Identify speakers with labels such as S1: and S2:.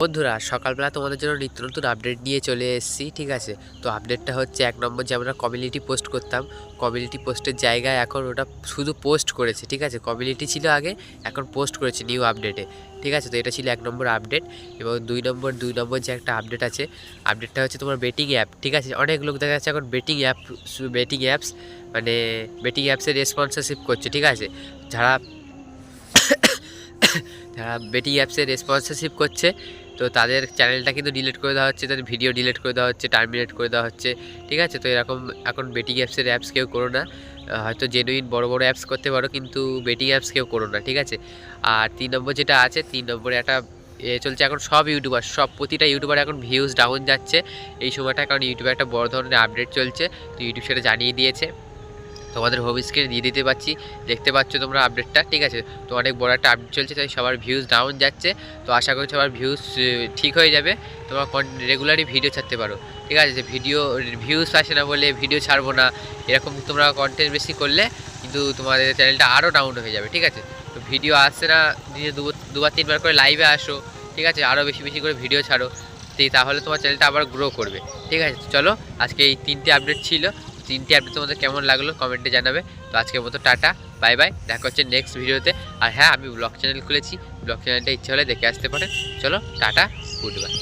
S1: বন্ধুরা সকালবেলা তোমাদের জন্য নিত্য নতুন আপডেট নিয়ে চলে এসেছি, ঠিক আছে। তো আপডেটটা হচ্ছে 1 নম্বর, যে আমরা কমিউনিটি পোস্ট করতাম, কমিউনিটি পোস্টের জায়গায় এখন ওটা শুধু পোস্ট করেছে, ঠিক আছে। কমিউনিটি ছিল আগে, এখন পোস্ট করেছে নিউ আপডেটে, ঠিক আছে। তো এটা ছিল 1 নম্বর আপডেট। এবং 2 নম্বর যে একটা আপডেট আছে, আপডেটটা হচ্ছে তোমার বেটিং অ্যাপ, ঠিক আছে। অনেক লোক দেখা যাচ্ছে এখন বেটিং অ্যাপস মানে বেটিং অ্যাপসের রেসপন্সরশিপ করছে, ঠিক আছে। যারা যারা বেটিং অ্যাপসের রেসপন্সরশিপ করছে, তো তাদের চ্যানেলটা কিন্তু ডিলিট করে দেওয়া হচ্ছে, তাদের ভিডিও ডিলিট করে দেওয়া হচ্ছে, টার্মিনেট করে দেওয়া হচ্ছে, ঠিক আছে। তো এরকম এখন বেটিং অ্যাপসের অ্যাপস কেউ করো না। হয়তো জেনুইন বড় বড় অ্যাপস করতে পারো, কিন্তু বেটিং অ্যাপস কেউ করো না, ঠিক আছে। আর 3 নম্বর যেটা আছে, 3 নম্বরে একটা চলছে এখন প্রতিটা ইউটিউবার এখন ভিউজ ডাউন যাচ্ছে এই সময়টা, কারণ ইউটিউবে একটা বড় ধরনের আপডেট চলছে। তো ইউটিউব সেটা জানিয়ে দিয়েছে, তোমাদের হোম স্ক্রিনে দিয়ে দিতে পারছি, দেখতে পাচ্ছ তোমরা আপডেটটা, ঠিক আছে। তো অনেক বড় একটা আপডেট চলছে, তাই সবার ভিউজ ডাউন যাচ্ছে। তো আশা করি সবার ভিউজ ঠিক হয়ে যাবে, তোমরা রেগুলারই ভিডিও ছাড়তে পারো, ঠিক আছে। যে ভিউজ আসে না বলে ভিডিও ছাড়বো না, এরকম তোমরা কন্টেন্ট বেশি করলে কিন্তু তোমাদের চ্যানেলটা আরও ডাউন হয়ে যাবে, ঠিক আছে। তো ভিডিও আসছে না, দিনে দুবার 3বার করে লাইভে আসো, ঠিক আছে। আরও বেশি বেশি করে ভিডিও ছাড়ো, তাহলে তোমার চ্যানেলটা আবার গ্রো করবে, ঠিক আছে। চলো, আজকে এই 3টে আপডেট ছিল। 3টে আপডেট তোমাদের কেমন লাগলো কমেন্টে জানাবে। তো আজকের মতো টাটা, বাই বাই, দেখা হচ্ছে নেক্সট ভিডিওতে। আর হ্যাঁ, আমি ব্লগ চ্যানেল খুলেছি, ব্লগ চ্যানেলটা ইচ্ছে হলে দেখে আসতে পারেন। চলো টাটা, গুড বাই।